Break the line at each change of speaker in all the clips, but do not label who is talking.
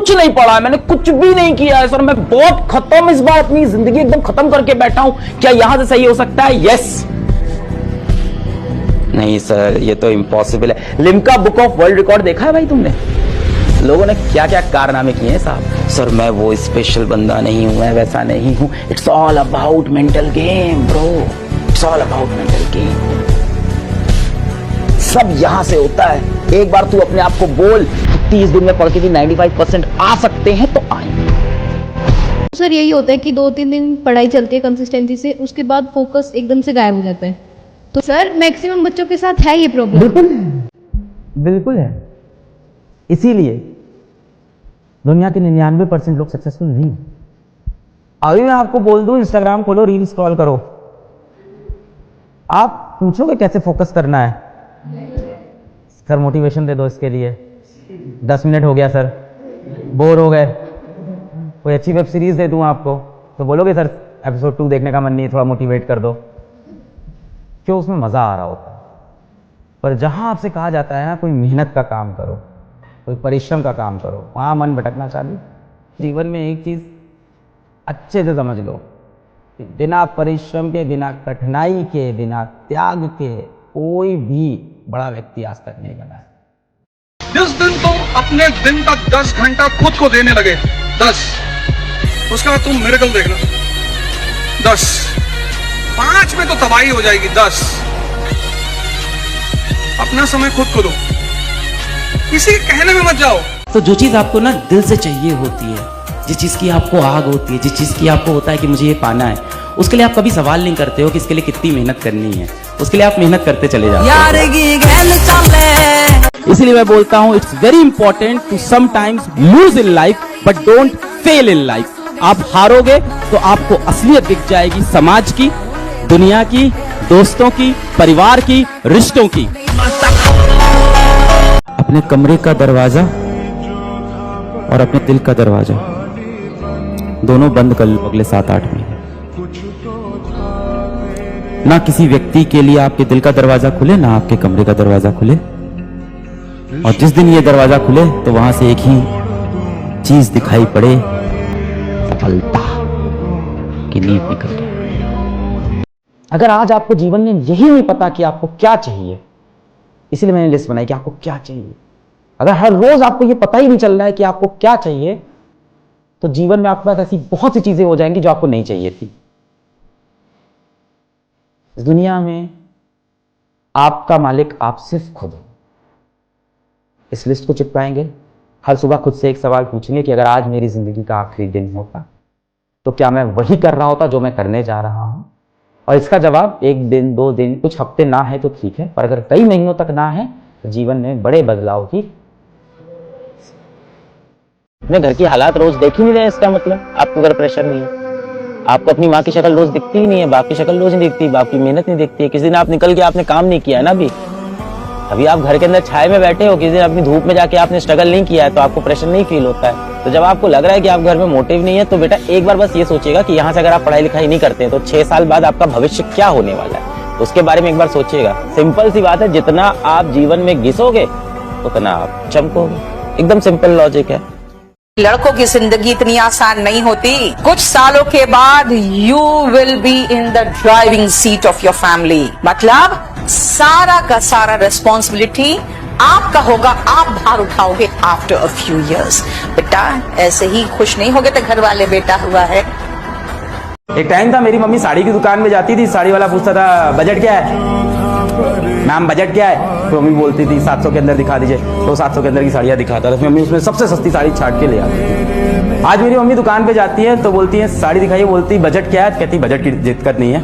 कुछ नहीं पढ़ा है, मैंने कुछ भी नहीं किया है सर, मैं बहुत खत्म, इस बार अपनी जिंदगी एकदम खत्म करके बैठा हूं, क्या यहां से सही हो सकता है? यस। नहीं सर, ये तो इम्पॉसिबल है। Limca book of world record देखा है भाई तुमने? लोगों ने क्या क्या कारनामे किए हैं साहब। सर मैं वो स्पेशल बंदा नहीं हूं, मैं वैसा नहीं हूं। It's all about mental game bro, it's all about mental game. सब यहां से होता है। एक बार तू अपने आप को बोल 30 दिन में पढ़ के भी 95% आ सकते हैं तो आए।
सर यही होता है कि 2-3 दिन पढ़ाई चलती है कंसिस्टेंसी से, उसके बाद फोकस एकदम से गायब हो जाता है। तो सर मैक्सिमम बच्चों के साथ है ये प्रॉब्लम।
बिल्कुल बिल्कुल है। इसीलिए दुनिया के 99% लोग सक्सेसफुल नहीं हैं। अभी मैं आपको बोल दूं इंस्टाग्राम खोलो, रील स्क्रॉल करो, आप पूछोगे कैसे फोकस करना है? सर मोटिवेशन दे दो इसके लिए, 10 मिनट हो गया सर, बोर हो गए, कोई अच्छी वेब सीरीज दे दूं आपको तो बोलोगे सर एपिसोड 2 देखने का मन नहीं है, थोड़ा मोटिवेट कर दो। क्यों? उसमें मज़ा आ रहा होता है। पर जहाँ आपसे कहा जाता है ना कोई मेहनत का काम करो, कोई परिश्रम का काम करो, वहाँ मन भटकना चालू। जीवन में एक चीज़ अच्छे से समझ लो, बिना परिश्रम के, बिना कठिनाई के, बिना त्याग के कोई भी बड़ा व्यक्ति आज तक नहीं बना है।
जिस दिन तुम अपने दिन का 10 घंटा खुद को देने लगे, 10, उसके बाद तुम मिरेकल देखना। 10, 5 में तो तबाही हो जाएगी। 10, अपना समय खुद को दो, किसी के कहने में मत जाओ।
तो जो चीज़ आपको ना दिल से चाहिए होती है, जिस चीज़ की आपको आग होती है, जिस चीज़ की आपको होता है कि मुझे ये पाना है, उसके लिए आप कभी सवाल नहीं करते हो कि इसके लिए कितनी मेहनत करनी है, उसके लिए आप मेहनत करते चले जाते हो। इसीलिए मैं बोलता हूँ it's very important to sometimes lose in life but don't fail in life. आप हारोगे तो आपको असलियत दिख जाएगी, समाज की, दुनिया की, दोस्तों की, परिवार की, रिश्तों की। अपने कमरे का दरवाजा और अपने दिल का दरवाजा दोनों बंद कर लो अगले 7-8 महीने। ना किसी व्यक्ति के लिए आपके दिल का दरवाजा खुले, ना आपके कमरे का दरवाजा खुले। और जिस दिन ये दरवाजा खुले तो वहां से एक ही चीज दिखाई पड़े, सफलता की नींव निकल गई।
अगर आज आपको जीवन में यही नहीं पता कि आपको क्या चाहिए, इसीलिए मैंने लिस्ट बनाई कि आपको क्या चाहिए। अगर हर रोज आपको ये पता ही नहीं चल रहा है कि आपको क्या चाहिए, तो जीवन में आपके पास ऐसी बहुत सी चीजें हो जाएंगी जो आपको नहीं चाहिए थी। इस दुनिया में आपका मालिक आप सिर्फ खुद हो। इस लिस्ट को चिपकाएंगे, हर सुबह खुद से एक सवाल पूछेंगे कि अगर आज मेरी जिंदगी का आखिरी दिन होता तो क्या मैं वही कर रहा होता जो मैं करने जा रहा हूं? और इसका जवाब 1 दिन, 2 दिन, कुछ हफ्ते ना है तो ठीक है, पर अगर कई महीनों तक ना है तो जीवन में बड़े बदलाव की। अपने घर की हालात रोज देख ही नहीं रहे, इसका मतलब आपको अगर प्रेशर नहीं है। आपको अपनी माँ की शक्ल रोज दिखती ही नहीं है, बाप की शक्ल रोज नहीं दिखती, बाप की मेहनत नहीं दिखती है। किसी दिन आप निकल के आपने काम नहीं किया है ना, अभी आप घर के अंदर छाए में बैठे हो, किसी दिन अपनी धूप में जाके आपने स्ट्रगल नहीं किया है तो आपको प्रेशर नहीं फील होता है। तो जब आपको लग रहा है कि आप घर में मोटिव नहीं है तो बेटा एक बार बस ये सोचिएगा कि यहाँ से अगर आप पढ़ाई लिखाई नहीं करते हैं तो 6 साल बाद आपका भविष्य क्या होने वाला है, तो उसके बारे में एक बार सोचिएगा। सिंपल सी बात है, जितना आप जीवन में घिसोगे उतना आप चमकोगे। एकदम सिंपल लॉजिक है।
लड़कों की जिंदगी इतनी आसान नहीं होती। कुछ सालों के बाद you will be in the driving seat of your family. मतलब सारा का सारा रिस्पॉन्सिबिलिटी आपका होगा, आप भार उठाओगे आफ्टर अ फ्यू इयर्स। बेटा ऐसे ही खुश नहीं होगे तो घर वाले बेटा हुआ है।
एक टाइम था मेरी मम्मी साड़ी की दुकान में जाती थी, साड़ी वाला पूछता था बजट क्या है मैम, बजट क्या है? तो मम्मी बोलती थी 700 के अंदर दिखा दीजिए, तो 700 के अंदर की साड़ियाँ दिखाता था। मम्मी उसमें सबसे सस्ती साड़ी छाट के ले आती थी। आज मेरी मम्मी दुकान पे जाती है तो बोलती है साड़ी दिखाइए, बोलती बजट क्या है? कहती बजट की दिक्कत नहीं है,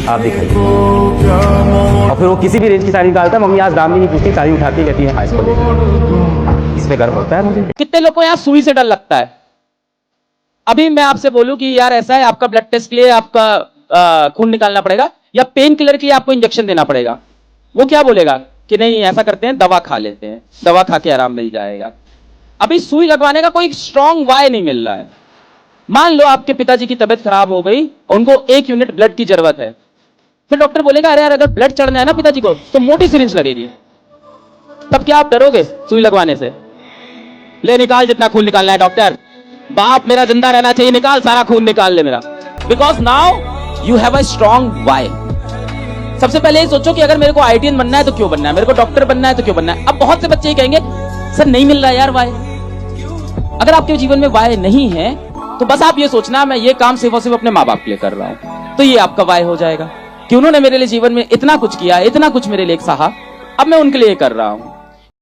आप दिखाइए। और फिर वो किसी भी रेंज की साड़ी निकालता है, मम्मी आज दाम भी नहीं पूछती, साड़ी उठाती कहती है इसको ले। इस पे गर्व होता है मुझे।
कितने लोगों को यहाँ सुई से डर लगता है? अभी मैं आपसे बोलूं कि यार ऐसा है, आपका ब्लड टेस्ट के लिए आपका खून निकालना पड़ेगा या पेन किलर के लिए आपको इंजेक्शन देना पड़ेगा, वो क्या बोलेगा कि नहीं ऐसा करते हैं, दवा खा लेते हैं, दवा खा के आराम मिल जाएगा। अभी सुई लगवाने का कोई स्ट्रॉन्ग वाय नहीं मिल रहा है। मान लो आपके पिताजी की तबीयत खराब हो गई, उनको 1 यूनिट ब्लड की जरूरत है, फिर डॉक्टर बोलेगा अरे यार अगर ब्लड चढ़ना है ना पिताजी को तो मोटी सिरिंज लगेगी, तब क्या आप डरोगे सुई लगवाने से? ले निकाल जितना खून निकालना है डॉक्टर, बाप मेरा जिंदा रहना चाहिए, निकाल सारा खून निकाल ले मेरा। Because now you have a strong why. सबसे पहले ये सोचो कि अगर मेरे को आईटीएन बनना है तो क्यों बनना है, मेरे को डॉक्टर बनना है तो क्यों बनना है। अब बहुत से बच्चे ये कहेंगे सर नहीं मिल रहा यार वाई। अगर आपके जीवन में वाई नहीं है तो बस आप ये सोचना मैं ये काम सिर्फ और सिर्फ अपने माँ बाप के लिए कर रहा हूं, तो ये आपका वाई हो जाएगा कि उन्होंने मेरे लिए जीवन में इतना कुछ किया, इतना कुछ मेरे लिए सहा, अब मैं उनके लिए कर रहा हूं।